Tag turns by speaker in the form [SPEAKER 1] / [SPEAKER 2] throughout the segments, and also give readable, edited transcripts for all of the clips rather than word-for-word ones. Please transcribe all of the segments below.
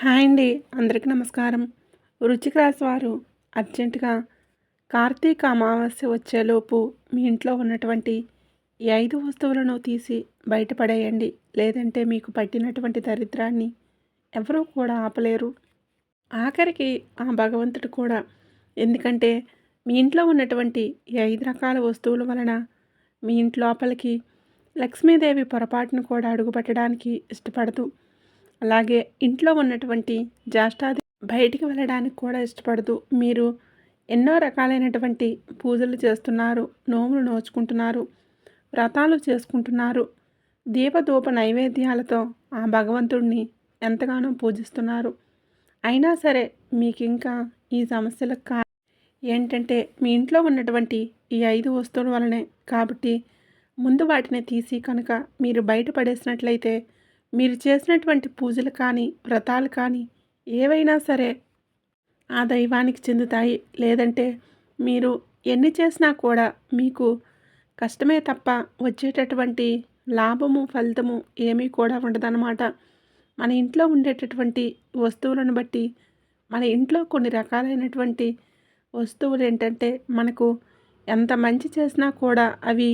[SPEAKER 1] Hi అండి. అందరికీ నమస్కారం. వృశ్చిక రాశి వారు అర్జెంటుగా కార్తీక అమావాస్య వచ్చేలోపు మీ ఇంట్లో ఉన్నటువంటి ఈ 5 వస్తువులను తీసి బయటపడేయండి. లేదంటే మీకు పట్టినటువంటి దరిద్రాన్ని ఎవరూ కూడా ఆపలేరు. ఆఖరికి ఆ భగవంతుడు కూడా. ఎందుకంటే మీ ఇంట్లో ఉన్నటువంటి ఈ 5 రకాల వస్తువుల వలన మీ ఇంటి లోపలికి లక్ష్మీదేవి పొరపాటును కూడా అడుగుపెట్టడానికి ఇష్టపడదు. అలాగే ఇంట్లో ఉన్నటువంటి జ్యేష్ఠాది బయటికి వెళ్ళడానికి కూడా ఇష్టపడదు. మీరు ఎన్నో రకాలైనటువంటి పూజలు చేస్తున్నారు, నోములు నోచుకుంటున్నారు, వ్రతాలు చేసుకుంటున్నారు, దీపధూప నైవేద్యాలతో ఆ భగవంతుడిని ఎంతగానో పూజిస్తున్నారు. అయినా సరే మీకు ఇంకా ఈ సమస్యలకు ఏంటంటే మీ ఇంట్లో ఉన్నటువంటి ఈ 5 వస్తువుల వలనే. కాబట్టి ముందు వాటిని తీసి కనుక మీరు బయటపడేసినట్లయితే మీరు చేసినటువంటి పూజలు కానీ వ్రతాలు కానీ ఏవైనా సరే ఆ దైవానికి చెందుతాయి. లేదంటే మీరు ఎన్ని చేసినా కూడా మీకు కష్టమే తప్ప వచ్చేటటువంటి లాభము ఫలితము ఏమీ కూడా ఉండదన్నమాట. మన ఇంట్లో ఉండేటటువంటి వస్తువులను బట్టి మన ఇంట్లో కొన్ని రకాలైనటువంటి వస్తువులు ఏంటంటే మనకు ఎంత మంచి చేసినా కూడా అవి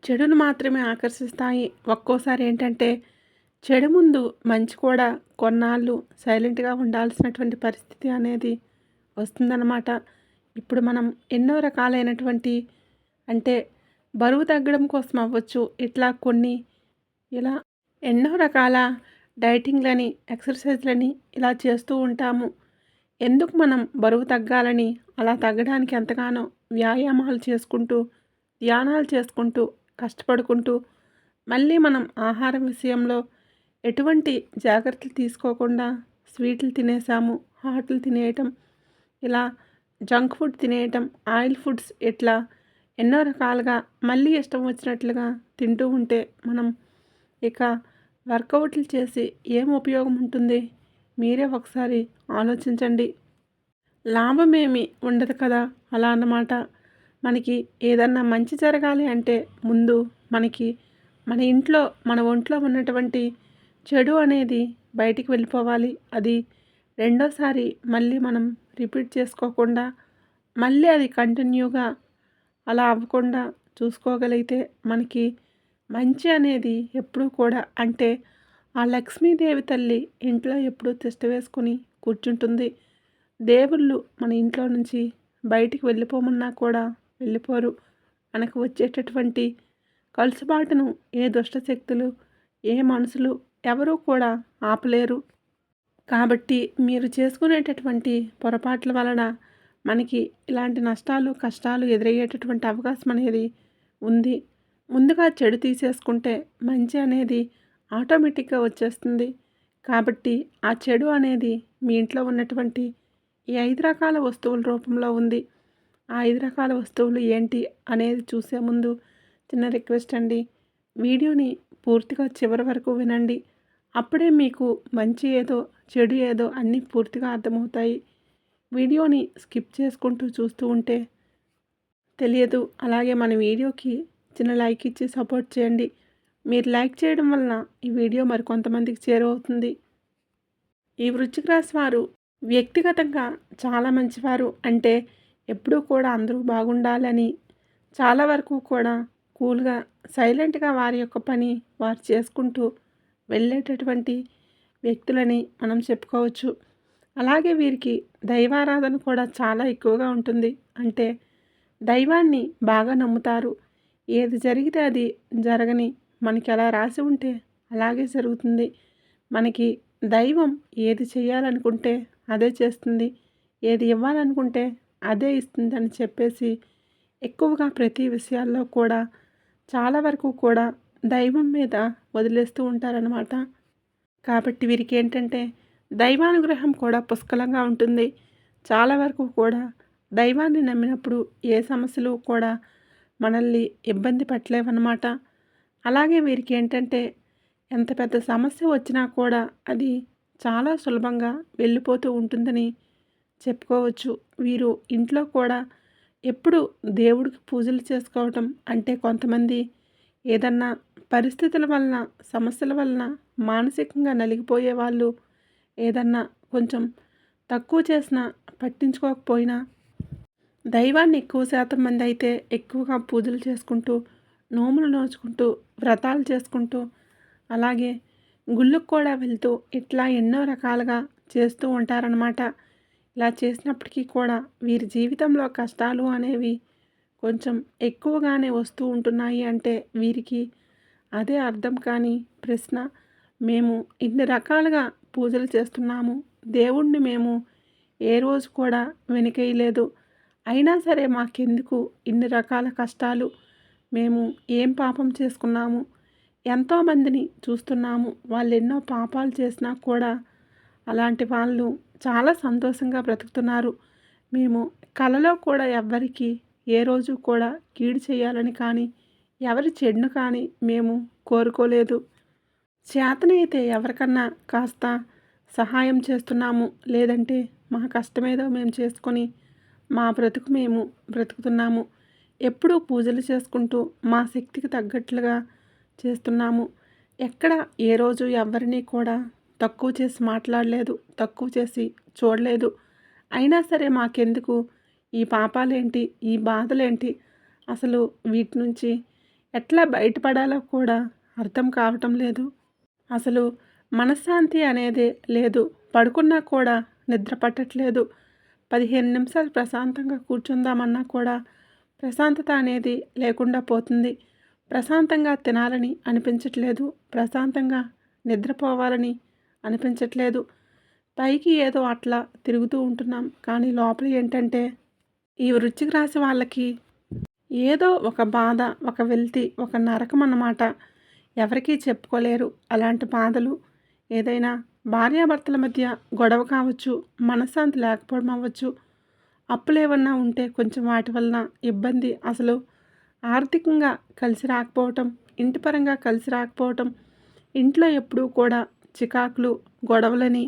[SPEAKER 1] చెడును మాత్రమే ఆకర్షిస్తాయి. ఒక్కోసారి ఏంటంటే చెడు ముందు మంచి కూడా కొన్నాళ్ళు సైలెంట్గా ఉండాల్సినటువంటి పరిస్థితి అనేది వస్తుందన్నమాట. ఇప్పుడు మనం ఎన్నో రకాలైనటువంటి అంటే బరువు తగ్గడం కోసం అవ్వచ్చు, ఇట్లా కొన్ని ఇలా ఎన్నో రకాల డైటింగ్లని ఎక్సర్సైజ్లని ఇలా చేస్తూ ఉంటాము. ఎందుకు మనం బరువు తగ్గాలని అలా తగ్గడానికి ఎంతగానో వ్యాయామాలు చేసుకుంటూ ధ్యానాలు చేసుకుంటూ కష్టపడుకుంటూ మళ్ళీ మనం ఆహారం విషయంలో ఎటువంటి జాగ్రత్తలు తీసుకోకుండా స్వీట్లు తినేసాము, హాట్లు తినేయటం, ఇలా జంక్ ఫుడ్ తినేయటం, ఆయిల్ ఫుడ్స్ ఇట్లా ఎన్నో రకాలుగా మళ్ళీ ఇష్టం వచ్చినట్లుగా తింటూ ఉంటే మనం ఇక వర్కౌట్లు చేసి ఏం ఉపయోగం ఉంటుంది? మీరే ఒకసారి ఆలోచించండి. లాభమేమి ఉండదు కదా. అలా అన్నమాట. మనకి ఏదన్నా మంచి జరగాలి అంటే ముందు మనకి మన ఇంట్లో మన ఒంట్లో ఉన్నటువంటి చెడు అనేది బయటికి వెళ్ళిపోవాలి. అది రెండోసారి మళ్ళీ మనం రిపీట్ చేసుకోకుండా మళ్ళీ అది కంటిన్యూగా అలా అవ్వకుండా చూసుకోగలిగితే మనకి మంచి అనేది ఎప్పుడూ కూడా అంటే ఆ లక్ష్మీదేవి తల్లి ఇంట్లో ఎప్పుడూ తిష్ట వేసుకొని కూర్చుంటుంది. దేవుళ్ళు మన ఇంట్లో నుంచి బయటికి వెళ్ళిపోమన్నా కూడా వెళ్ళిపోరు. మనకు వచ్చేటటువంటి కలుసుబాటును ఏ దుష్టశక్తులు ఏ మనుషులు ఎవరూ కూడా ఆపలేరు. కాబట్టి మీరు చేసుకునేటటువంటి పొరపాట్ల వలన మనకి ఇలాంటి నష్టాలు కష్టాలు ఎదురయ్యేటటువంటి అవకాశం అనేది ఉంది. ముందుగా చెడు తీసేసుకుంటే మంచి అనేది ఆటోమేటిక్గా వచ్చేస్తుంది. కాబట్టి ఆ చెడు అనేది మీ ఇంట్లో ఉన్నటువంటి ఈ 5 రకాల వస్తువుల రూపంలో ఉంది. ఆ 5 రకాల వస్తువులు ఏంటి అనేది చూసే ముందు చిన్న రిక్వెస్ట్ అండి. వీడియోని పూర్తిగా చివరి వరకు వినండి. అప్పుడే మీకు మంచి ఏదో చెడు ఏదో అన్నీ పూర్తిగా అర్థమవుతాయి. వీడియోని స్కిప్ చేసుకుంటూ చూస్తూ ఉంటే తెలియదు. అలాగే మన వీడియోకి చిన్న లైక్ ఇచ్చి సపోర్ట్ చేయండి. మీరు లైక్ చేయడం వలన ఈ వీడియో మరికొంతమందికి చేరువవుతుంది. ఈ వృశ్చిక రాశి వారు వ్యక్తిగతంగా చాలా మంచివారు. అంటే ఎప్పుడూ కూడా అందరూ బాగుండాలని చాలా వరకు కూడా కూల్గా సైలెంట్గా వారి యొక్క పని వారు చేసుకుంటూ వెళ్ళేటటువంటి వ్యక్తులని మనం చెప్పుకోవచ్చు. అలాగే వీరికి దైవారాధన కూడా చాలా ఎక్కువగా ఉంటుంది. అంటే దైవాన్ని బాగా నమ్ముతారు. ఏది జరిగితే అది జరగని మనకి అలా రాసి ఉంటే అలాగే జరుగుతుంది. మనకి దైవం ఏది చేయాలనుకుంటే అదే చేస్తుంది, ఏది ఇవ్వాలనుకుంటే అదే ఇస్తుంది అని చెప్పేసి ఎక్కువగా ప్రతి విషయాల్లో కూడా చాలా వరకు కూడా దైవం మీద వదిలేస్తూ ఉంటారనమాట. కాబట్టి వీరికి ఏంటంటే దైవానుగ్రహం కూడా పుష్కలంగా ఉంటుంది. చాలా వరకు కూడా దైవాన్ని నమ్మినప్పుడు ఏ సమస్యలు కూడా మనల్ని ఇబ్బంది పెట్టలేవన్నమాట. అలాగే వీరికి ఏంటంటే ఎంత పెద్ద సమస్య వచ్చినా కూడా అది చాలా సులభంగా వెళ్ళిపోతూ ఉంటుందని చెప్పుకోవచ్చు. వీరు ఇంట్లో కూడా ఎప్పుడు దేవుడికి పూజలు చేసుకోవటం అంటే కొంతమంది ఏదన్నా పరిస్థితుల వలన సమస్యల వలన మానసికంగా నలిగిపోయే వాళ్ళు ఏదన్నా కొంచెం తక్కువ చేసినా పట్టించుకోకపోయినా దైవాన్ని ఎక్కువ శాతం మంది అయితే ఎక్కువగా పూజలు చేసుకుంటూ, నోములు నోచుకుంటూ, వ్రతాలు చేసుకుంటూ, అలాగే గుళ్ళకు కూడా వెళ్తూ ఇట్లా ఎన్నో రకాలుగా చేస్తూ ఉంటారనమాట. ఇలా చేసినప్పటికీ కూడా వీరి జీవితంలో కష్టాలు అనేవి కొంచెం ఎక్కువగానే వస్తూ ఉంటున్నాయి అంటే వీరికి అదే అర్థం కాని ప్రశ్న. మేము ఇన్ని రకాలుగా పూజలు చేస్తున్నాము. దేవుణ్ణి మేము ఏ రోజు కూడా వెనకేయలేదు. అయినా సరే మాకెందుకు ఇన్ని రకాల కష్టాలు? మేము ఏం పాపం చేసుకున్నాము? ఎంతోమందిని చూస్తున్నాము. వాళ్ళు ఎన్నో పాపాలు చేసినా కూడా అలాంటి వాళ్ళు చాలా సంతోషంగా బ్రతుకుతున్నారు. మేము కలలో కూడా ఎవ్వరికి ఏ రోజు కూడా కీడు చేయాలని కానీ, ఎవరి చెడును కానీ మేము కోరుకోలేదు. చేతనైతే ఎవరికన్నా కాస్త సహాయం చేస్తున్నాము. లేదంటే మా కష్టమేదో మేము చేసుకొని మా బ్రతుకు మేము బ్రతుకుతున్నాము. ఎప్పుడూ పూజలు చేసుకుంటూ మా శక్తికి తగ్గట్లుగా చేస్తున్నాము. ఎక్కడ ఏ రోజు ఎవ్వరిని కూడా తక్కువ చేసి మాట్లాడలేదు, తక్కువ చేసి చూడలేదు. అయినా సరే మాకెందుకు ఈ పాపాలేంటి, ఈ బాధలేంటి, అసలు వీటి నుంచి ఎట్లా బయటపడాలో కూడా అర్థం కావటం లేదు. అసలు మనశ్శాంతి అనేదే లేదు. పడుకున్నా కూడా నిద్ర పట్టట్లేదు. 15 నిమిషాలు ప్రశాంతంగా కూర్చుందామన్నా కూడా ప్రశాంతత అనేది లేకుండా పోతుంది. ప్రశాంతంగా తినాలని అనిపించట్లేదు. ప్రశాంతంగా నిద్రపోవాలని అనిపించట్లేదు. పైకి ఏదో అట్లా తిరుగుతూ ఉంటున్నాం. కానీ లోపల ఏంటంటే ఈ వృశ్చిక రాశి వాళ్ళకి ఏదో ఒక బాధ, ఒక వెలితి, ఒక నరకం అన్నమాట. ఎవరికీ చెప్పుకోలేరు అలాంటి బాధలు. ఏదైనా భార్యాభర్తల మధ్య గొడవ కావచ్చు, మనశ్శాంతి లేకపోవడం అవ్వచ్చు, అప్పులేమన్నా ఉంటే కొంచెం వాటి వలన ఇబ్బంది, అసలు ఆర్థికంగా కలిసి రాకపోవటం, ఇంటి పరంగా కలిసి రాకపోవటం, ఇంట్లో ఎప్పుడూ కూడా చికాకులు, గొడవలని.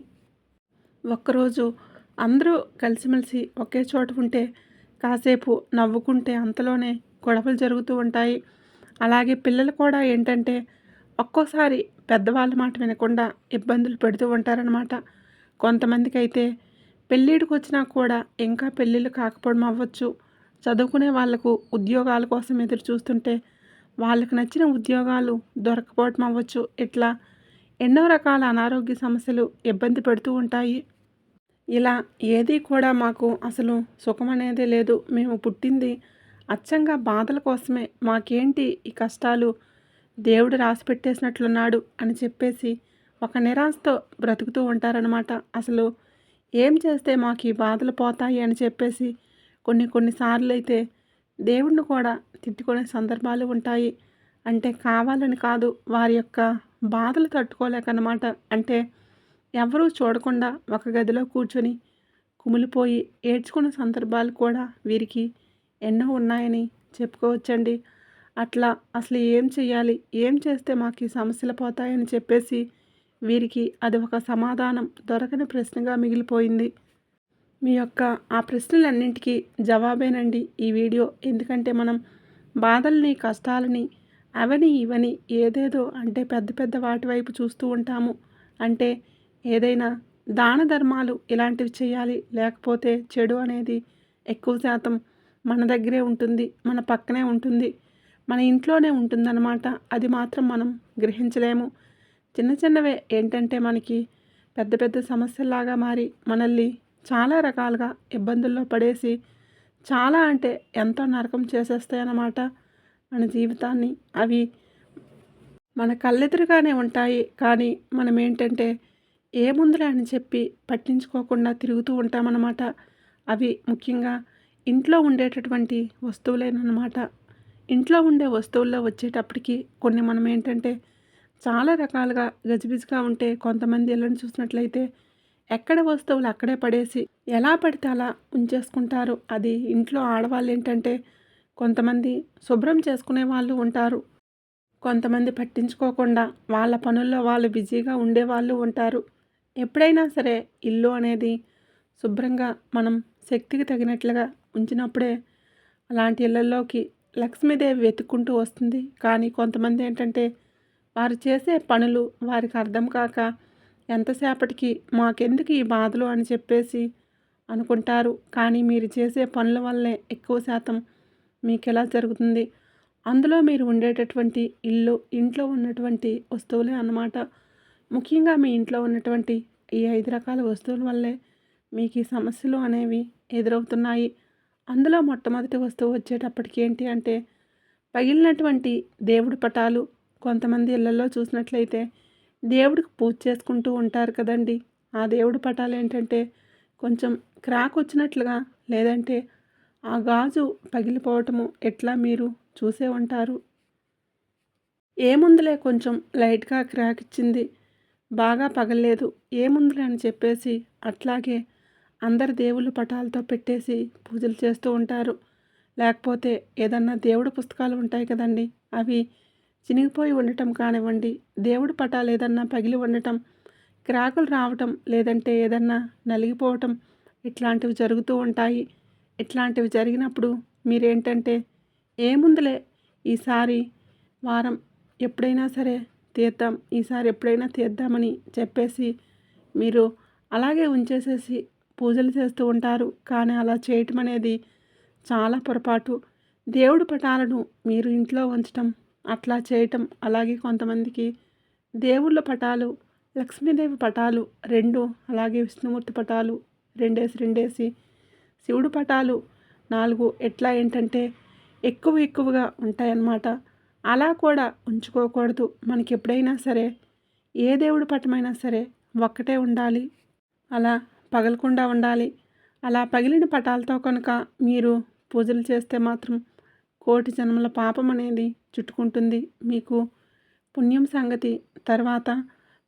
[SPEAKER 1] ఒక్కరోజు అందరూ కలిసిమెలిసి ఒకే చోట ఉంటే కాసేపు నవ్వుకుంటే అంతలోనే గొడవలు జరుగుతూ ఉంటాయి. అలాగే పిల్లలు కూడా ఏంటంటే ఒక్కోసారి పెద్దవాళ్ళ మాట వినకుండా ఇబ్బందులు పెడుతూ ఉంటారనమాట. కొంతమందికి అయితే పెళ్ళిడికి వచ్చినా కూడా ఇంకా పెళ్ళిళ్ళు కాకపోవడం అవ్వచ్చు. చదువుకునే వాళ్ళకు ఉద్యోగాల కోసం ఎదురు చూస్తుంటే వాళ్ళకు నచ్చిన ఉద్యోగాలు దొరకపోవటం అవ్వచ్చు. ఇట్లా ఎన్నో రకాల అనారోగ్య సమస్యలు ఇబ్బంది పెడుతూ ఉంటాయి. ఇలా ఏది కూడా మాకు అసలు సుఖం అనేదే లేదు. మేము పుట్టింది అచ్చంగా బాధల కోసమే. మాకేంటి ఈ కష్టాలు, దేవుడు రాసి పెట్టేసినట్లున్నాడు అని చెప్పేసి ఒక నిరాశతో బ్రతుకుతూ ఉంటారనమాట. అసలు ఏం చేస్తే మాకు ఈ బాధలు పోతాయి అని చెప్పేసి కొన్నిసార్లు అయితే దేవుడిని కూడా తిట్టుకునే సందర్భాలు ఉంటాయి. అంటే కావాలని కాదు, వారి యొక్క బాధలు తట్టుకోలేకనమాట. అంటే ఎవరూ చూడకుండా ఒక గదిలో కూర్చొని కుమిలిపోయి ఏడ్చుకున్న సందర్భాలు కూడా వీరికి ఎన్నో ఉన్నాయని చెప్పుకోవచ్చండి. అట్లా అసలు ఏం చేయాలి, ఏం చేస్తే మాకు ఈ సమస్యలు పోతాయని చెప్పేసి వీరికి అది ఒక సమాధానం దొరకని ప్రశ్నగా మిగిలిపోయింది. మీ యొక్క ఆ ప్రశ్నలన్నింటికీ జవాబేనండి ఈ వీడియో. ఎందుకంటే మనం బాధల్ని, కష్టాలని, అవని ఇవని ఏదేదో అంటే పెద్ద పెద్ద వాటి వైపు చూస్తూ ఉంటాము. అంటే ఏదైనా దాన ధర్మాలు ఇలాంటివి చేయాలి, లేకపోతే చెడు అనేది ఎక్కువ శాతం మన దగ్గరే ఉంటుంది, మన పక్కనే ఉంటుంది, మన ఇంట్లోనే ఉంటుందన్నమాట. అది మాత్రం మనం గ్రహించలేము. చిన్న చిన్నవే ఏంటంటే మనకి పెద్ద పెద్ద సమస్యల్లాగా మారి మనల్ని చాలా రకాలుగా ఇబ్బందుల్లో పడేసి చాలా అంటే ఎంతో నరకం చేసేస్తాయన్నమాట మన జీవితాన్ని. అవి మన కళ్ళెదురుగానే ఉంటాయి. కానీ మనం ఏంటంటే ఏముందిలే అని చెప్పి పట్టించుకోకుండా తిరుగుతూ ఉంటామన్నమాట. అవి ముఖ్యంగా ఇంట్లో ఉండేటటువంటి వస్తువులేనమాట. ఇంట్లో ఉండే వస్తువుల్లో వచ్చేటప్పటికి కొన్ని మనం ఏంటంటే చాలా రకాలుగా గజిబిజిగా ఉంటే కొంతమంది ఇళ్ళని చూసినట్లయితే ఎక్కడ వస్తువులు అక్కడే పడేసి ఎలా పడితే అలా ఉంచేసుకుంటారు. అది ఇంట్లో ఆడవాళ్ళు ఏంటంటే కొంతమంది శుభ్రం చేసుకునే వాళ్ళు ఉంటారు. కొంతమంది పట్టించుకోకుండా వాళ్ళ పనుల్లో వాళ్ళు బిజీగా ఉండేవాళ్ళు ఉంటారు. ఎప్పుడైనా సరే ఇల్లు అనేది శుభ్రంగా మనం శక్తికి తగినట్లుగా ఉంచినప్పుడే అలాంటి ఇళ్ళల్లోకి లక్ష్మీదేవి వెతుక్కుంటూ వస్తుంది. కానీ కొంతమంది ఏంటంటే వారు చేసే పనులు వారికి అర్థం కాక ఎంతసేపటికి మాకెందుకు ఈ బాధలు అని చెప్పేసి అనుకుంటారు. కానీ మీరు చేసే పనుల వల్లే ఎక్కువ శాతం మీకెలా జరుగుతుంది. అందులో మీరు ఉండేటటువంటి ఇంట్లో ఉన్నటువంటి వస్తువులే అన్నమాట. ముఖ్యంగా మీ ఇంట్లో ఉన్నటువంటి ఈ 5 రకాల వస్తువుల వల్లే మీకు ఈ సమస్యలు అనేవి ఎదురవుతున్నాయి. అందులో మొట్టమొదటి వస్తువు వచ్చేటప్పటికి ఏంటి అంటే పగిలినటువంటి దేవుడి పటాలు. కొంతమంది ఇళ్లలో చూసినట్లయితే దేవుడికి పూజ చేసుకుంటూ ఉంటారు కదండీ! ఆ దేవుడి పటాలేంటంటే కొంచెం క్రాక్ వచ్చినట్లుగా లేదంటే ఆ గాజు పగిలిపోవటము ఎట్లా మీరు చూసే ఉంటారు. ఏముందిలే కొంచెం లైట్‌గా క్రాక్ ఇచ్చింది. బాగా పగలలేదు. ఏముందిలే అని చెప్పేసి అట్లాగే అందరు దేవుళ్ళ పటాలతో పెట్టేసి పూజలు చేస్తూ ఉంటారు. లేకపోతే ఏదన్నా దేవుడి పుస్తకాలు ఉంటాయి కదండీ! అవి చినిగిపోయి ఉండటం కానివ్వండి, దేవుడి పటాలు ఏదన్నా పగిలి ఉండటం, క్రాకులు రావటం, లేదంటే ఏదన్నా నలిగిపోవటం ఇట్లాంటివి జరుగుతూ ఉంటాయి. ఇట్లాంటివి జరిగినప్పుడు మీరేంటంటే ఏముందిలే ఈసారి వారం ఎప్పుడైనా సరే తీద్దాం, ఈసారి ఎప్పుడైనా తీద్దామని చెప్పేసి మీరు అలాగే ఉంచేసేసి పూజలు చేస్తూ ఉంటారు. కానీ అలా చేయటం అనేది చాలా పొరపాటు. దేవుడి పటాలను మీరు ఇంట్లో ఉంచటం, అట్లా చేయటం, అలాగే కొంతమందికి దేవుళ్ళ పటాలు, లక్ష్మీదేవి పటాలు 2, అలాగే విష్ణుమూర్తి పటాలు రెండేసి శివుడు పటాలు 4 ఎట్లా ఏంటంటే ఎక్కువగా ఉంటాయన్నమాట. అలా కూడా ఉంచుకోకూడదు. మనకి ఎప్పుడైనా సరే ఏ దేవుడి పటమైనా సరే ఒక్కటే ఉండాలి. అలా పగలకుండా ఉండాలి. అలా పగిలిన పటాలతో కనుక మీరు పూజలు చేస్తే మాత్రం కోటి జన్మల పాపం అనేది చుట్టుకుంటుంది. మీకు పుణ్యం సంగతి తర్వాత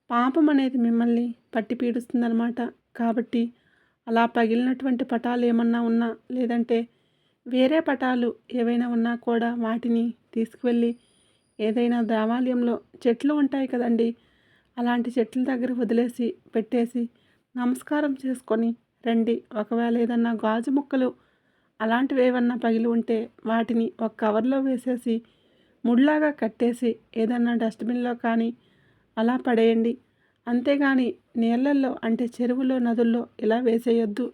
[SPEAKER 1] పాపం అనేది మిమ్మల్ని పట్టి పీడిస్తుందన్నమాట. కాబట్టి అలా పగిలినటువంటి పటాలు ఏమన్నా ఉన్నా లేదంటే వేరే పటాలు ఏవైనా ఉన్నా కూడా వాటిని తీసుకువెళ్ళి ఏదైనా దేవాలయంలో చెట్లు ఉంటాయి కదండీ! అలాంటి చెట్ల దగ్గర వదిలేసి పెట్టేసి నమస్కారం చేసుకొని రండి. ఒకవేళ ఏదన్నా గాజు ముక్కలు అలాంటివి ఏమన్నా పగిలి ఉంటే వాటిని ఒక కవర్లో వేసేసి ముడిలాగా కట్టేసి ఏదన్నా డస్ట్‌బిన్‌లో కానీ అలా పడేయండి. అంతేగాని నీళ్ళల్లో అంటే చెరువులో, నదుల్లో ఇలా వేసేయొద్దు.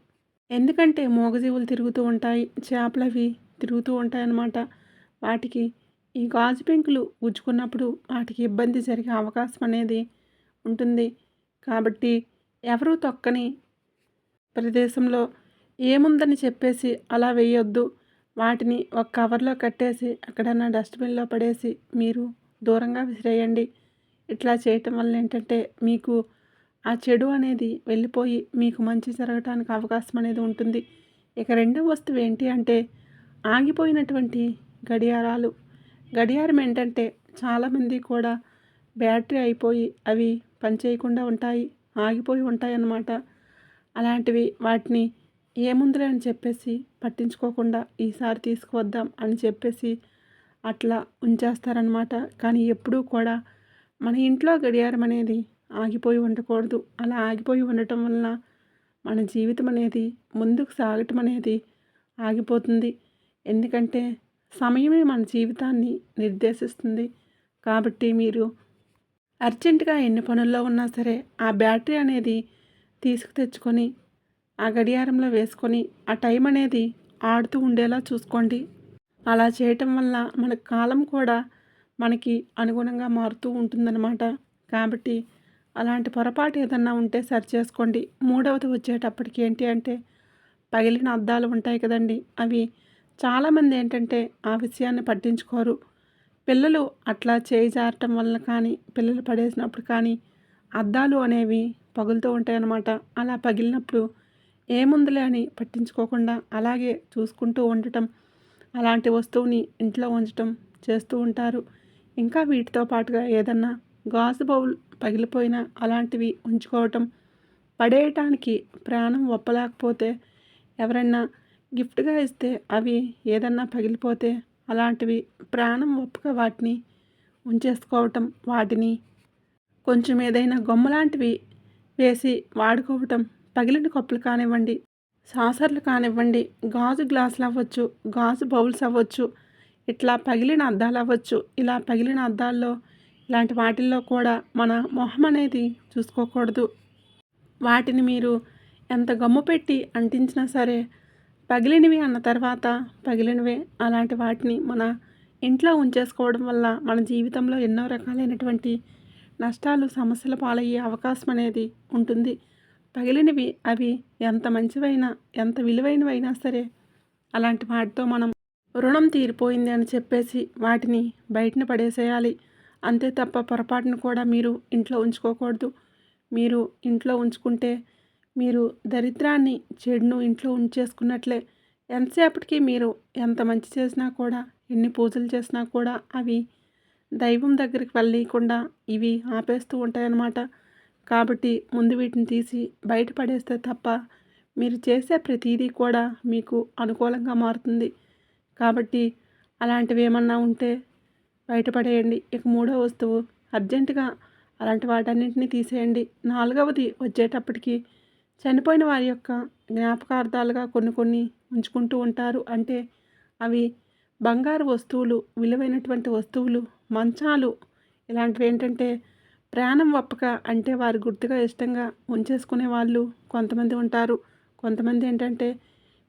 [SPEAKER 1] ఎందుకంటే మూగజీవులు తిరుగుతూ ఉంటాయి. చేపలవి తిరుగుతూ ఉంటాయన్నమాట. వాటికి ఈ గాజు పెంకులు గుచ్చుకున్నప్పుడు వాటికి ఇబ్బంది జరిగే అవకాశం అనేది ఉంటుంది. కాబట్టి ఎవరూ తొక్కని ప్రదేశంలో ఏముందని చెప్పేసి అలా వేయొద్దు. వాటిని ఒక కవర్లో కట్టేసి ఎక్కడన్నా డస్ట్‌బిన్‌లో పడేసి మీరు దూరంగా విసిరేయండి. ఇట్లా చేయటం వల్ల ఏంటంటే మీకు ఆ చెడు అనేది వెళ్ళిపోయి మీకు మంచి జరగటానికి అవకాశం అనేది ఉంటుంది. ఇక రెండవ వస్తువు ఏంటి అంటే ఆగిపోయినటువంటి గడియారాలు. గడియారం ఏంటంటే చాలామంది కూడా బ్యాటరీ అయిపోయి అవి పనిచేయకుండా ఉంటాయి. ఆగిపోయి ఉంటాయన్నమాట. అలాంటివి వాటిని ఏముందిలే అని చెప్పేసి పట్టించుకోకుండా ఈసారి తీసుకువద్దాం అని చెప్పేసి అట్లా ఉంచేస్తారనమాట. కానీ ఎప్పుడూ కూడా మన ఇంట్లో గడియారం అనేది ఆగిపోయి ఉండకూడదు. అలా ఆగిపోయి ఉండటం వలన మన జీవితం అనేది ముందుకు సాగటం అనేది ఆగిపోతుంది. ఎందుకంటే సమయమే మన జీవితాన్ని నిర్దేశిస్తుంది. కాబట్టి మీరు అర్జెంటుగా ఎన్ని పనుల్లో ఉన్నా సరే ఆ బ్యాటరీ అనేది తెచ్చుకొని ఆ గడియారంలో వేసుకొని ఆ టైం అనేది ఆడుతూ ఉండేలా చూసుకోండి. అలా చేయటం వల్ల మన కాలం కూడా మనకి అనుగుణంగా మారుతూ ఉంటుందన్నమాట. కాబట్టి అలాంటి పొరపాటు ఏదన్నా ఉంటే సరిచేసుకోండి. మూడవది వచ్చేటప్పటికి ఏంటి అంటే పగిలిన అద్దాలు ఉంటాయి కదండీ! అవి చాలామంది ఏంటంటే ఆ విషయాన్ని పట్టించుకోరు. పిల్లలు అట్లా చేయి జారటం వలన కానీ, పిల్లలు పడేసినప్పుడు కానీ అద్దాలు అనేవి పగులుతూ ఉంటాయన్నమాట. అలా పగిలినప్పుడు ఏముందిలే అని పట్టించుకోకుండా అలాగే చూసుకుంటూ ఉండటం, అలాంటి వస్తువుని ఇంట్లో ఉంచటం చేస్తూ ఉంటారు. ఇంకా వీటితో పాటుగా ఏదన్నా గాజు బౌల్ పగిలిపోయినా అలాంటివి ఉంచుకోవటం, పడేయటానికి ప్రాణం ఒప్పలేకపోతే ఎవరైనా గిఫ్ట్‌గా ఇస్తే అవి ఏదన్నా పగిలిపోతే అలాంటివి ప్రాణం ఒప్పక వాటిని ఉంచేసుకోవటం, వాటిని కొంచెం ఏదైనా గొమ్మలాంటివి వేసి వాడుకోవటం, పగిలిన కప్పులు కానివ్వండి, సాసర్లు కానివ్వండి, గాజు గ్లాసులు అవ్వచ్చు, గాజు బౌల్స్ అవ్వచ్చు, ఇట్లా పగిలిన అద్దాలు అవ్వచ్చు. ఇలా పగిలిన అద్దాల్లో ఇలాంటి వాటిల్లో కూడా మన మొహం అనేది చూసుకోకూడదు. వాటిని మీరు ఎంత గమ్ము పెట్టి అంటించినా సరే పగిలినవి అన్న తర్వాత పగిలినవే. అలాంటి వాటిని మన ఇంట్లో ఉంచేసుకోవడం వల్ల మన జీవితంలో ఎన్నో రకాలైనటువంటి నష్టాలు, సమస్యల పాలయ్యే అవకాశం అనేది ఉంటుంది. పగిలినవి అవి ఎంత మంచివైనా, ఎంత విలువైనవైనా సరే అలాంటి వాటితో మనం రుణం తీరిపోయింది అని చెప్పేసి వాటిని బయటన పడేసేయాలి. అంతే తప్ప పొరపాటును కూడా మీరు ఇంట్లో ఉంచుకోకూడదు. మీరు ఇంట్లో ఉంచుకుంటే మీరు దరిద్రాన్ని, చెడును ఇంట్లో ఉంచేసుకున్నట్లే. ఎంతసేపటికి మీరు ఎంత మంచి చేసినా కూడా, ఎన్ని పూజలు చేసినా కూడా అవి దైవం దగ్గరికి వెళ్ళనీయకుండా ఇవి ఆపేస్తూ ఉంటాయన్నమాట. కాబట్టి ముందు వీటిని తీసి బయట పడేస్తే తప్ప మీరు చేసే ప్రతీదీ కూడా మీకు అనుకూలంగా మారుతుంది. కాబట్టి అలాంటివి ఏమన్నా ఉంటే బయటపడేయండి. ఇక మూడో వస్తువు అర్జెంటుగా అలాంటి వాటన్నింటినీ తీసేయండి. నాలుగవది వచ్చేటప్పటికి చనిపోయిన వారి యొక్క జ్ఞాపకార్థాలుగా కొన్ని కొన్ని ఉంచుకుంటూ ఉంటారు. అంటే అవి బంగారు వస్తువులు, విలువైనటువంటి వస్తువులు, మంచాలు ఇలాంటివి ఏంటంటే ప్రాణం ఒప్పక అంటే వారు గుర్తుగా ఇష్టంగా ఉంచేసుకునే వాళ్ళు కొంతమంది ఉంటారు. కొంతమంది ఏంటంటే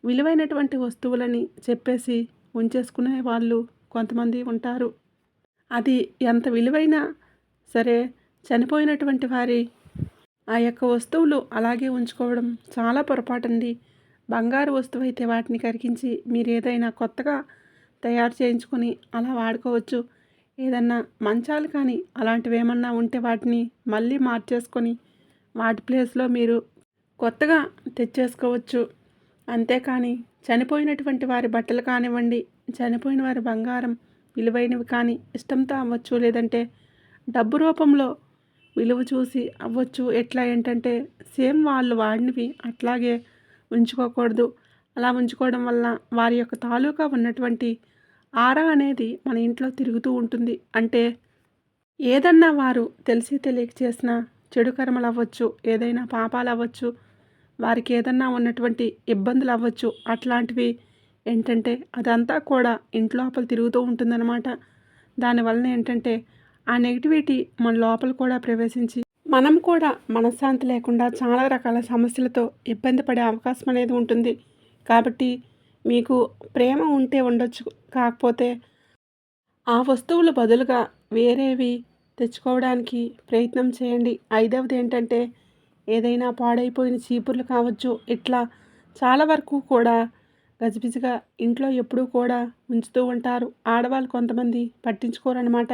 [SPEAKER 1] విలువైనటువంటి వస్తువులని చెప్పేసి ఉంచేసుకునే వాళ్ళు కొంతమంది ఉంటారు. అది ఎంత విలువైనా సరే చనిపోయినటువంటి వారి ఆ యొక్క వస్తువులు అలాగే ఉంచుకోవడం చాలా పొరపాటండి. బంగారు వస్తువు అయితే వాటిని కరిగించి మీరు ఏదైనా కొత్తగా తయారు చేయించుకొని అలా వాడుకోవచ్చు. ఏదన్నా మంచాలు కానీ అలాంటివి ఏమన్నా ఉంటే వాటిని మళ్ళీ మార్చేసుకొని వాటి ప్లేస్లో మీరు కొత్తగా తెచ్చేసుకోవచ్చు. అంతేకాని చనిపోయినటువంటి వారి బట్టలు కానివ్వండి, చనిపోయిన వారి బంగారం విలువైనవి కానీ ఇష్టంతో అవ్వచ్చు, లేదంటే డబ్బు రూపంలో విలువ చూసి అవ్వచ్చు. ఎట్లా ఏంటంటే సేమ్ వాళ్ళు వాడినవి అట్లాగే ఉంచుకోకూడదు. అలా ఉంచుకోవడం వల్ల వారి యొక్క తాలూకా ఉన్నటువంటి ఆరా అనేది మన ఇంట్లో తిరుగుతూ ఉంటుంది. అంటే ఏదన్నా వారు తెలిసి తెలియక చేసిన చెడు కర్మలు అవ్వచ్చు, ఏదైనా పాపాలు అవ్వచ్చు, వారికి ఏదన్నా ఉన్నటువంటి ఇబ్బందులు అవ్వచ్చు. అట్లాంటివి ఏంటంటే అదంతా కూడా ఇంట్లోపల తిరుగుతూ ఉంటుందన్నమాట. దానివలన ఏంటంటే ఆ నెగిటివిటీ మన లోపల కూడా ప్రవేశించి మనం కూడా మనశ్శాంతి లేకుండా చాలా రకాల సమస్యలతో ఇబ్బంది పడే అవకాశం అనేది ఉంటుంది. కాబట్టి మీకు ప్రేమ ఉంటే ఉండొచ్చు, కాకపోతే ఆ వస్తువులు బదులుగా వేరేవి తెచ్చుకోవడానికి ప్రయత్నం చేయండి. ఐదవది ఏంటంటే ఏదైనా పాడైపోయిన చీపుర్లు కావచ్చు, ఇట్లా చాలా వరకు కూడా గజిబిజిగా ఇంట్లో ఎప్పుడూ కూడా ఉంచుతూ ఉంటారు. ఆడవాళ్ళు కొంతమంది పట్టించుకోరనమాట.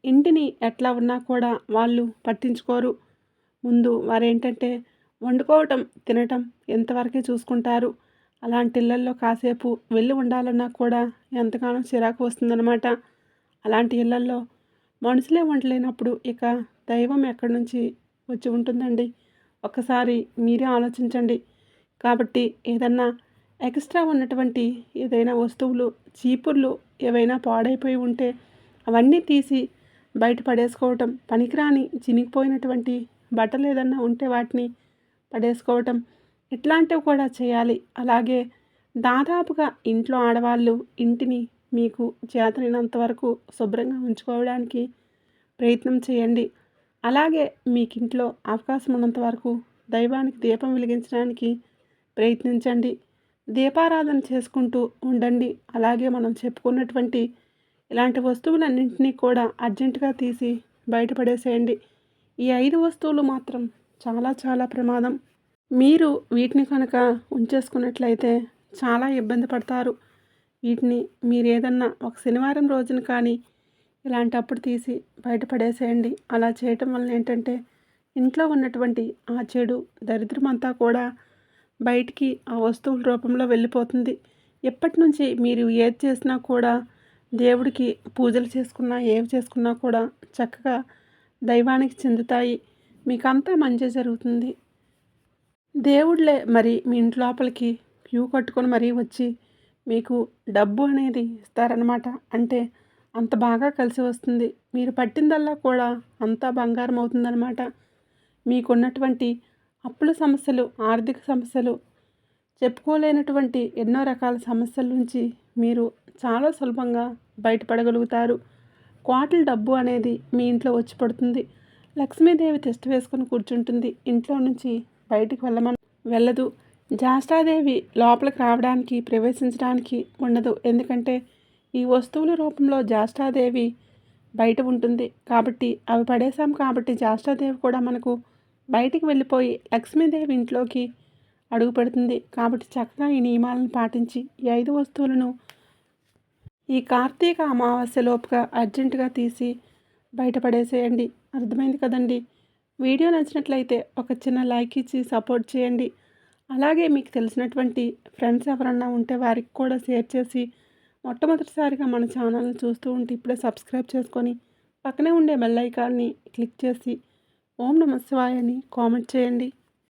[SPEAKER 1] ఇంటిని ఎట్లా ఉన్నా కూడా వాళ్ళు పట్టించుకోరు. ముందు వారేంటంటే వండుకోవటం, తినటం ఎంతవరకే చూసుకుంటారు. అలాంటి ఇళ్ళల్లో కాసేపు వెళ్ళి ఉండాలన్నా కూడా ఎంతగానో చిరాకు వస్తుందన్నమాట. అలాంటి ఇళ్ళల్లో మనుషులే ఉండలేనప్పుడు ఇక దైవం ఎక్కడి నుంచి వచ్చి ఉంటుందండి? ఒక్కసారి మీరే ఆలోచించండి. కాబట్టి ఏదన్నా ఎక్స్ట్రా ఉన్నటువంటి ఏదైనా వస్తువులు, చీపుర్లు ఏవైనా పాడైపోయి ఉంటే అవన్నీ తీసి బయట పడేసుకోవటం, పనికిరాని చినిగిపోయినటువంటి బట్టలు ఏదన్నా ఉంటే వాటిని పడేసుకోవటం, ఇట్లాంటివి కూడా చేయాలి. అలాగే దాదాపుగా ఇంట్లో ఆడవాళ్ళు ఇంటిని మీకు చేతనైనంత వరకు శుభ్రంగా ఉంచుకోవడానికి ప్రయత్నం చేయండి. అలాగే మీకు ఇంట్లో అవకాశం ఉన్నంత వరకు దైవానికి దీపం వెలిగించడానికి ప్రయత్నించండి. దీపారాధన చేసుకుంటూ ఉండండి. అలాగే మనం చెప్పుకున్నటువంటి ఇలాంటి వస్తువులన్నింటినీ కూడా అర్జెంటుగా తీసి బయటపడేసేయండి. ఈ 5 వస్తువులు మాత్రం చాలా చాలా ప్రమాదం. మీరు వీటిని కనుక ఉంచేసుకున్నట్లయితే చాలా ఇబ్బంది పడతారు. వీటిని మీరు ఏదన్నా ఒక శనివారం రోజున కానీ ఇలాంటప్పుడు తీసి బయటపడేసేయండి. అలా చేయటం వల్ల ఏంటంటే ఇంట్లో ఉన్నటువంటి ఆ చెడు దరిద్రం అంతా కూడా బయటికి ఆ వస్తువుల రూపంలో వెళ్ళిపోతుంది. ఎప్పటి నుంచి మీరు ఏది చేసినా కూడా దేవుడికి పూజలు చేసుకున్నా, ఏవి చేసుకున్నా కూడా చక్కగా దైవానికి చెందుతాయి. మీకంతా మంచి జరుగుతుంది. దేవుళ్ళే మరి మీ ఇంటి లోపలికి క్యూ కట్టుకొని మరీ వచ్చి మీకు డబ్బు అనేది ఇస్తారనమాట. అంటే అంత బాగా కలిసి వస్తుంది. మీరు పట్టిందల్లా కూడా అంతా బంగారం అవుతుందనమాట. మీకున్నటువంటి అప్పుల సమస్యలు, ఆర్థిక సమస్యలు, చెప్పుకోలేనటువంటి ఎన్నో రకాల సమస్యల నుంచి మీరు చాలా సులభంగా బయటపడగలుగుతారు. కోట్ల డబ్బు అనేది మీ ఇంట్లో వచ్చి పడుతుంది. లక్ష్మీదేవి తిష్ట వేసుకొని కూర్చుంటుంది. ఇంట్లో నుంచి బయటికి వెళ్ళదు. జ్యేష్ఠాదేవి లోపలికి రావడానికి, ప్రవేశించడానికి ఉండదు. ఎందుకంటే ఈ వస్తువుల రూపంలో జ్యేష్ఠాదేవి బయట ఉంటుంది. కాబట్టి అవి పడేసాం కాబట్టి జ్యేష్ఠాదేవి కూడా మనకు బయటికి వెళ్ళిపోయి లక్ష్మీదేవి ఇంట్లోకి అడుగు పెడుతుంది. కాబట్టి చక్కగా ఈ నియమాలను పాటించి ఈ 5 వస్తువులను ఈ కార్తీక అమావాస్య లోపుగా అర్జెంటుగా తీసి బయటపడేసేయండి. అర్థమైంది కదండి. వీడియో నచ్చినట్లయితే ఒక చిన్న లైక్ ఇచ్చి సపోర్ట్ చేయండి. అలాగే మీకు తెలిసినటువంటి ఫ్రెండ్స్ ఎవరన్నా ఉంటే వారికి కూడా షేర్ చేసి మొట్టమొదటిసారిగా మన ఛానల్ని చూస్తూ ఉంటే ఇప్పుడే సబ్స్క్రైబ్ చేసుకొని పక్కనే ఉండే బెల్ ఐకాన్ని క్లిక్ చేసి ఓం నమః శివాయ అని కామెంట్ చేయండి.